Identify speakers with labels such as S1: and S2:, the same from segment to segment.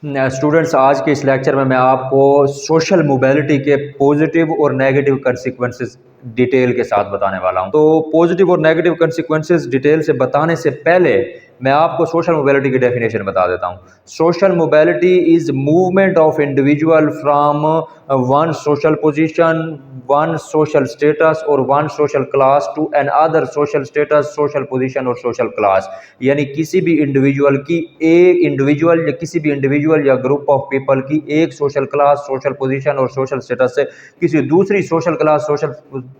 S1: Students, आज के इस लेक्चर में मैं आपको सोशल मोबिलिटी के पॉजिटिव और नेगेटिव कंसिक्वेंसेस डिटेल के साथ बताने वाला हूं। तो पॉजिटिव और नेगेटिव कंसिक्वेंसेस डिटेल से बताने से पहले मैं आपको सोशल मोबिलिटी की डेफिनेशन बता देता हूं। Social mobility is movement of individual from one social position, one social status और one social class to another social status, social position और सोशल क्लास। यानी किसी भी इंडिविजुअल की एक इंडिविजुअल या किसी भी इंडिविजुअल या ग्रुप ऑफ पीपल की एक सोशल क्लास, सोशल पोजीशन और सोशल स्टेटस से किसी दूसरी सोशल क्लास, सोशल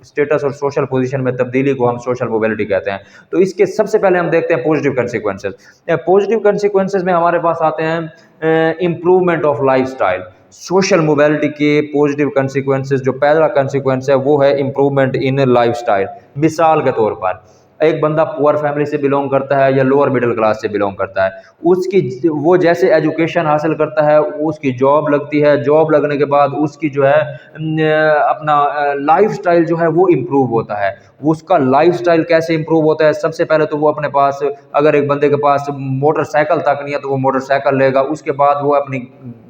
S1: स्टेटस और सोशल पोजीशन में तब्दीली को हम सोशल मोबिलिटी कहते हैं। तो इसके सबसे पहले हम देखते हैं पॉजिटिव कंसिक्वेंसेस। पॉजिटिव कंसिक्वेंसेस में हमारे पास आते हैं improvement of lifestyle. Social mobility के पॉजिटिव कंसिक्वेंसेस, जो पहला कंसिक्वेंस है वो है इंप्रूवमेंट इन लाइफस्टाइल। मिसाल के तौर पर एक बंदा पुअर फैमिली से बिलोंग करता है या लोअर मिडिल क्लास से बिलोंग करता है, उसकी वो जैसे एजुकेशन हासिल करता है, उसकी जॉब लगती है, जॉब लगने के बाद उसकी जो है अपना लाइफस्टाइल जो है वो इम्प्रूव होता है। उसका लाइफस्टाइल कैसे इम्प्रूव होता है? सबसे पहले तो वो अपने पास, अगर एक बंदे के पास मोटरसाइकिल तक नहीं है तो वो मोटरसाइकिल लेगा, उसके बाद वो अपनी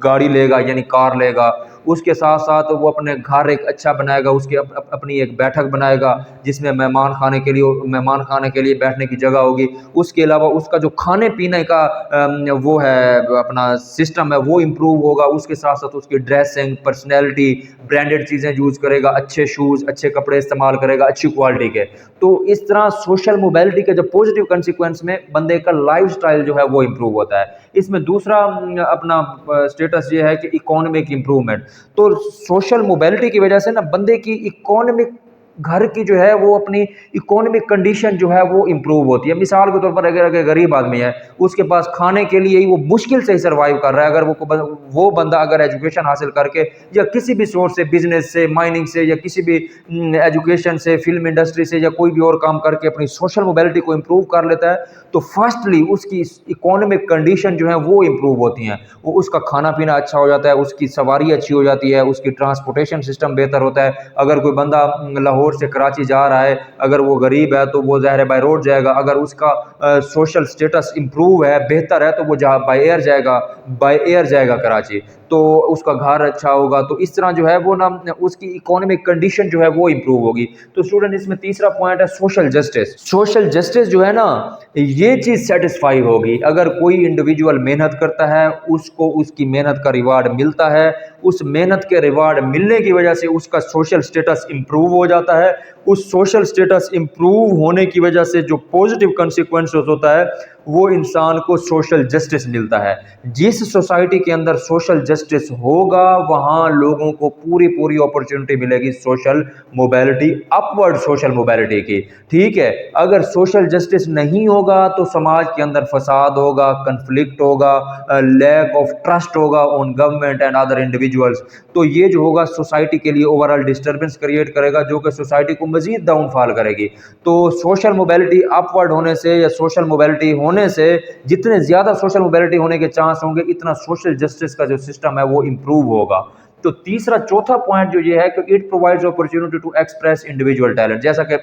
S1: गाड़ी लेगा यानी कार लेगा, उसके साथ साथ वो अपने घर एक अच्छा बनाएगा, उसकी अपनी एक बैठक बनाएगा जिसमें मेहमान खाने के लिए बैठने की जगह होगी। उसके अलावा उसका जो खाने पीने का वो है अपना सिस्टम है वो इम्प्रूव होगा। उसके साथ साथ उसकी ड्रेसिंग, पर्सनैलिटी, ब्रांडेड चीज़ें यूज़ करेगा, अच्छे शूज़, अच्छे कपड़े इस्तेमाल करेगा, अच्छी क्वालिटी के। तो इस तरह सोशल मोबिलिटी के जो पॉजिटिव कंसिक्वेंस में बंदे का लाइफस्टाइल जो है वो इम्प्रूव होता है। इसमें दूसरा अपना स्टेटस ये है कि इकोनॉमिक इम्प्रूवमेंट। तो सोशल मोबिलिटी की वजह से ना बंदे की इकोनॉमिक, घर की जो है वो अपनी इकोनॉमिक कंडीशन जो है वो इम्प्रूव होती है। मिसाल के तौर पर अगर गरीब आदमी है, उसके पास खाने के लिए ही वो मुश्किल से ही सर्वाइव कर रहा है, अगर वो बंदा अगर एजुकेशन हासिल करके या किसी भी सोर्स से, बिजनेस से, माइनिंग से या किसी भी एजुकेशन से, फिल्म इंडस्ट्री से या कोई भी और काम करके अपनी सोशल मोबिलिटी को इम्प्रूव कर लेता है, तो फर्स्टली उसकी इकोनॉमिक कंडीशन जो है वो इम्प्रूव होती हैं। वो उसका खाना पीना अच्छा हो जाता है, उसकी सवारी अच्छी हो जाती है, उसकी ट्रांसपोर्टेशन सिस्टम बेहतर होता है। अगर कोई बंदा लाहौर से कराची जा रहा है, अगर वो गरीब है तो वो ज़ाहिर है बाय रोड जाएगा। अगर उसका सोशल स्टेटस इम्प्रूव है, बेहतर है, तो वो बाय एयर जाएगा कराची, तो उसका घर अच्छा होगा। तो इस तरह जो है वो ना उसकी इकोनॉमिक कंडीशन जो है वो इम्प्रूव होगी। तो स्टूडेंट, इसमें तीसरा पॉइंट है सोशल जस्टिस। सोशल जस्टिस जो है ना, ये चीज़ सेटिस्फाई होगी अगर कोई इंडिविजुअल मेहनत करता है, उसको उसकी मेहनत का रिवार्ड मिलता है, उस मेहनत के रिवार्ड मिलने की वजह से उसका सोशल स्टेटस इम्प्रूव हो जाता है। उस सोशल स्टेटस इम्प्रूव होने की वजह से जो पॉजिटिव कंसिक्वेंसेस होता है वो इंसान को सोशल जस्टिस मिलता है। जिस सोसाइटी के अंदर सोशल जस्टिस होगा वहाँ लोगों को पूरी पूरी अपॉर्चुनिटी मिलेगी social mobility, upward social mobility की। ठीक है, अगर सोशल जस्टिस नहीं होगा तो समाज के अंदर फसाद होगा, कन्फ्लिक्ट होगा, लैक ऑफ ट्रस्ट होगा on government and other individuals. तो ये जो होगा सोसाइटी के लिए ओवरऑल डिस्टर्बेंस क्रिएट करेगा, जो कि सोसाइटी को मजीद डाउनफॉल करेगी। तो सोशल मोबिलिटी अपवर्ड होने से या सोशल मोबिलिटी होने से, जितने ज़्यादा सोशल मोबिलिटी होने के चांस होंगे, इतना सोशल जस्टिस का जो सिस्टम है वो इम्प्रूव होगा। तो तीसरा चौथा पॉइंट जो ये है कि it provides opportunity to express individual talent. जैसा कि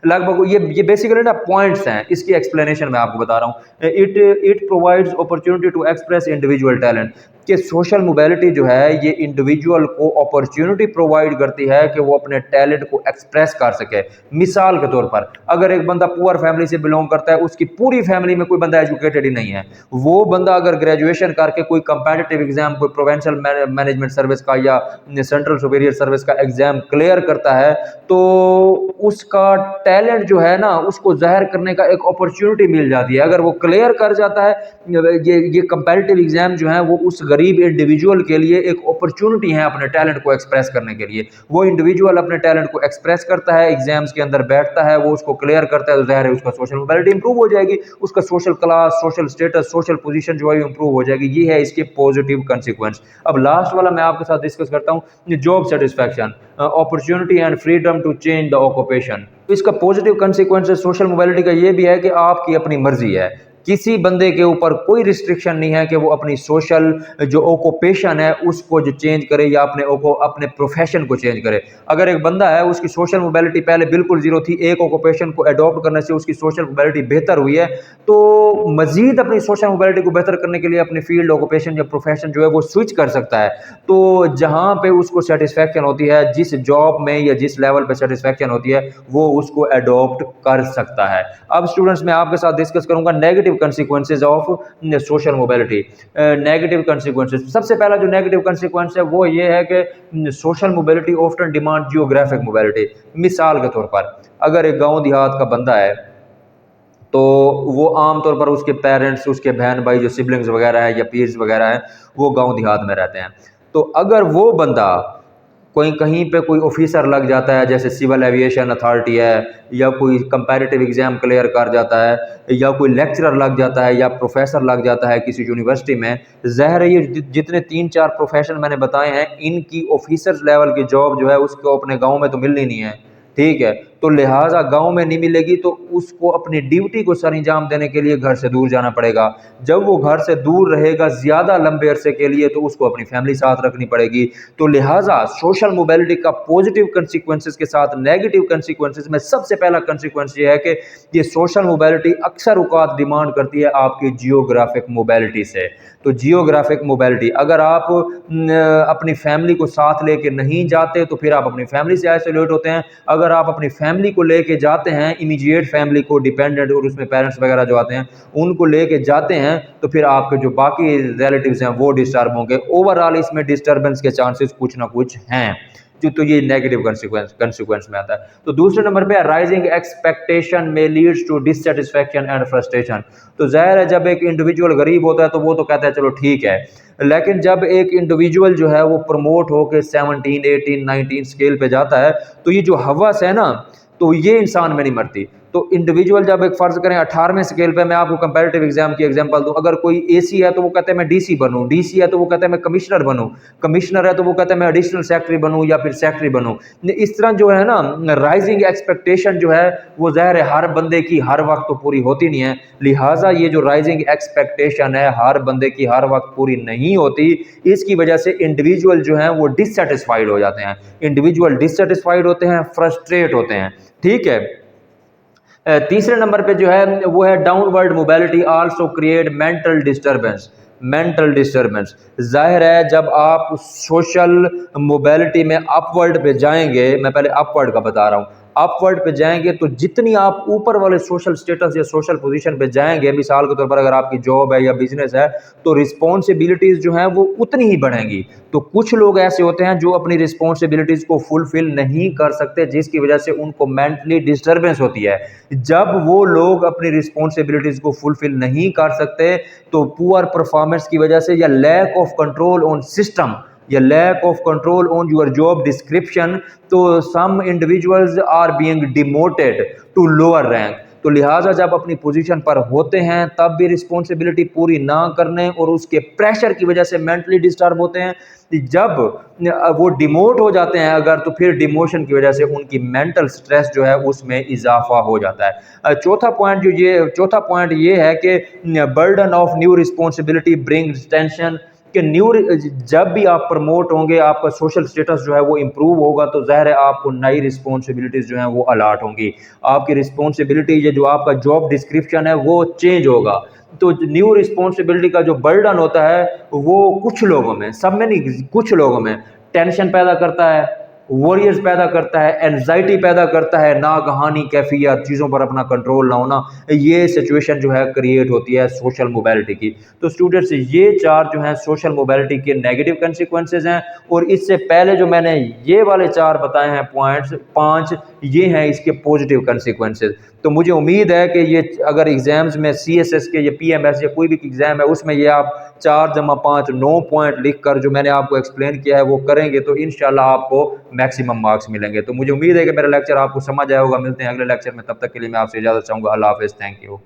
S1: लगभग ये बेसिकली ना पॉइंट्स हैं, इसकी एक्सप्लेनेशन मैं आपको बता रहा हूँ। It provides opportunity to express individual talent, कि सोशल मोबिलिटी जो है ये इंडिविजुअल को अपॉर्चुनिटी प्रोवाइड करती है कि वो अपने टैलेंट को एक्सप्रेस कर सके। मिसाल के तौर पर अगर एक बंदा पुअर फैमिली से बिलोंग करता है, उसकी पूरी फैमिली में कोई बंदा एजुकेटेड ही नहीं है, वो बंदा अगर ग्रेजुएशन करके कोई कंपेटिटिव एग्जाम, कोई प्रोविंशियल मैनेजमेंट सर्विस का या सेंट्रल सुपीरियर सर्विस का एग्जाम क्लियर करता है, तो उसका टैलेंट जो है ना उसको जाहिर करने का एक अपॉर्चुनिटी मिल जाती है। अगर वो क्लियर कर जाता है, ये कंपेटिटिव एग्जाम जो है वो उस गरीब इंडिविजुअल के लिए एक अपॉर्चुनिटी है अपने टैलेंट को एक्सप्रेस करने के लिए। वो इंडिविजुअल अपने टैलेंट को एक्सप्रेस करता है, एग्जाम्स के अंदर बैठता है, वो उसको क्लियर करता है, तो जाहिर है उसका सोशल मोबिलिटी इंप्रूव हो जाएगी, उसका social class, social status, social position जो है इंप्रूव हो जाएगी। ये है इसके पॉजिटिव कंसिक्वेंस। अब लास्ट वाला मैं आपके साथ डिस्कस करता हूँ, job satisfaction, opportunity and freedom to change the occupation. इसका पॉजिटिव कंसिक्वेंस सोशल मोबिलिटी का ये भी है कि आपकी अपनी मर्जी है, किसी बंदे के ऊपर कोई रिस्ट्रिक्शन नहीं है कि वो अपनी सोशल जो ऑक्यूपेशन है उसको जो चेंज करे या अपने प्रोफेशन को चेंज करे। अगर एक बंदा है उसकी सोशल मोबिलिटी पहले बिल्कुल जीरो थी, एक ऑक्यूपेशन को अडॉप्ट करने से उसकी सोशल मोबिलिटी बेहतर हुई है, तो मजीद अपनी सोशल मोबिलिटी को बेहतर करने के लिए अपनी फील्ड ऑक्यूपेशन या प्रोफेशन जो है वो स्विच कर सकता है। तो जहाँ पे उसको सेटिस्फैक्शन होती है, जिस जॉब में या जिस लेवल पे सेटिस्फैक्शन होती है, वो उसको अडॉप्ट कर सकता है। अब स्टूडेंट्स मैं आपके साथ डिस्कस करूंगा negative consequences of social mobility. Negative consequences, सबसे पहला जो नेगेटिव कंसिक्वेंस है वो ये है कि social mobility often demand geographic mobility. मिसाल के तौर पर अगर एक गांव देहात का बंदा है तो वो आमतौर पर उसके पेरेंट्स, उसके बहन भाई जो सिबलिंग्स वगैरह है या पीर्स वगैरह हैं, वो गांव देहात में रहते हैं। तो अगर वो बंदा कोई कहीं पे कोई ऑफिसर लग जाता है, जैसे सिविल एविएशन अथॉरिटी है, या कोई कंपैरेटिव एग्जाम क्लियर कर जाता है, या कोई लेक्चरर लग जाता है, या प्रोफेसर लग जाता है किसी यूनिवर्सिटी में, ज़ाहिर है ये जितने 3-4 प्रोफेशन मैंने बताए हैं, इनकी ऑफिसर्स लेवल की जॉब जो है उसको अपने गाँव में तो मिलनी नहीं है, ठीक है। तो लिहाजा गांव में नहीं मिलेगी तो उसको अपनी ड्यूटी को सर अंजाम देने के लिए घर से दूर जाना पड़ेगा। जब वो घर से दूर रहेगा ज़्यादा लंबे अरसे के लिए तो उसको अपनी फैमिली साथ रखनी पड़ेगी। तो लिहाजा सोशल मोबिलिटी का पॉजिटिव कंसिक्वेंसेस के साथ नेगेटिव कंसिक्वेंसेस में सबसे पहला कंसिक्वेंस ये है कि ये सोशल मोबिलिटी अक्सर औकात डिमांड करती है आपकी जियोग्राफिक मोबिलिटी से। तो जियोग्राफिक मोबिलिटी, अगर आप अपनी फैमिली को साथ लेके नहीं जाते तो फिर आप अपनी फैमिली से आइसोलेट होते हैं। अगर आप अपनी फैमिली को लेके जाते हैं, इमीडिएट फैमिली को, डिपेंडेंट और उसमें पेरेंट्स वगैरह जो आते हैं उनको लेके जाते हैं, तो फिर आपके जो बाकी रिलेटिव्स हैं वो डिस्टर्ब होंगे। ओवरऑल इसमें डिस्टर्बेंस के चांसेस कुछ ना कुछ हैं। तो ये नेगेटिव कंसिक्वेंस में आता है। तो दूसरे नंबर पे राइजिंग एक्सपेक्टेशन में leads to dissatisfaction and frustration. तो जाहिर है जब एक इंडिविजुअल गरीब होता है तो वो तो कहता है चलो ठीक है, लेकिन जब एक इंडिविजुअल जो है वो प्रमोट होकर 17, 18, 19 स्केल पे जाता है तो ये जो हवस है ना, तो ये इंसान में नहीं मरती। तो इंडिविजुअल जब एक फ़र्ज़ करें 18वें स्केल पे, मैं आपको कंपैरेटिव एग्जाम की एग्जांपल दूं, अगर कोई एसी है तो वो कहता है मैं डीसी बनूं, डीसी है तो वो कहता है मैं कमिश्नर बनूं, कमिश्नर है तो वो कहता है मैं एडिशनल सेक्रेटरी बनूं या फिर सेक्रेटरी बनूं। इस तरह जो है ना राइजिंग एक्सपेक्टेशन जो है वो ज़ाहिर है हर बंदे की हर वक्त तो पूरी होती नहीं है। लिहाजा ये जो राइजिंग एक्सपेक्टेशन है हर बंदे की हर वक्त पूरी नहीं होती, इसकी वजह से इंडिविजुअल जो है वो डिससेटिस्फाइड हो जाते हैं। इंडिविजुअल डिससेटिस्फाइड होते हैं, फ्रस्ट्रेट होते हैं, ठीक है। तीसरे नंबर पे जो है वो है downward mobility also create mental disturbance. Mental disturbance, जाहिर है जब आप सोशल मोबिलिटी में अपवर्ड पे जाएंगे, मैं पहले अपवर्ड का बता रहा हूँ, अपवर्ड पे जाएंगे तो जितनी आप ऊपर वाले सोशल स्टेटस या सोशल पोजीशन पे जाएंगे, मिसाल के तौर पर अगर आपकी जॉब है या बिजनेस है, तो रिस्पॉन्सिबिलिटीज जो हैं वो उतनी ही बढ़ेंगी। तो कुछ लोग ऐसे होते हैं जो अपनी रिस्पॉन्सिबिलिटीज को फुलफिल नहीं कर सकते, जिसकी वजह से उनको मेंटली डिस्टर्बेंस होती है। जब वो लोग अपनी रिस्पॉन्सिबिलिटीज को फुलफिल नहीं कर सकते तो पुअर परफॉर्मेंस की वजह से या lack of control on system या lack of control on your job description, तो some individuals are being demoted to lower rank. तो लिहाजा जब अपनी पोजीशन पर होते हैं तब भी रिस्पॉन्सिबिलिटी पूरी ना करने और उसके प्रेशर की वजह से मेंटली डिस्टर्ब होते हैं। जब वो डिमोट हो जाते हैं अगर, तो फिर डिमोशन की वजह से उनकी मेंटल स्ट्रेस जो है उसमें इजाफा हो जाता है। चौथा पॉइंट ये है कि burden of new responsibility brings tension, कि जब भी आप प्रमोट होंगे, आपका सोशल स्टेटस जो है वो इम्प्रूव होगा, तो ज़ाहिर है आपको नई रिस्पॉन्सिबिलिटीज़ जो हैं वो अलॉट होंगी। आपकी रिस्पॉन्सिबिलिटी ये जो आपका जॉब डिस्क्रिप्शन है वो चेंज होगा। तो न्यू रिस्पॉन्सिबिलिटी का जो बर्डन होता है वो कुछ लोगों में, सब में नहीं, कुछ लोगों में टेंशन पैदा करता है, वॉरियर्स पैदा करता है, एनजाइटी पैदा करता है, नागहानी कैफियत, चीज़ों पर अपना कंट्रोल ना होना, ये सिचुएशन जो है क्रिएट होती है सोशल मोबिलिटी की। तो स्टूडेंट्स ये चार जो हैं सोशल मोबिलिटी के नेगेटिव कंसिक्वेंसेज हैं, और इससे पहले जो मैंने ये वाले चार बताए हैं पॉइंट्स, 5 ये हैं इसके पॉजिटिव कंसिक्वेंसेज। तो मुझे उम्मीद है कि ये अगर एग्जाम्स में CSS के या PMS या कोई भी एग्जाम है उसमें ये आप 4+5 9 पॉइंट लिख कर जो मैंने आपको एक्सप्लेन किया है वो करेंगे तो इंशाल्लाह आपको मैक्सिमम मार्क्स मिलेंगे। तो मुझे उम्मीद है कि मेरा लेक्चर आपको समझ आया होगा। मिलते हैं अगले लेक्चर में, तब तक के लिए मैं आपसे इजाज़त चाहूँगा। अल्लाह हाफ़िज़, थैंक यू।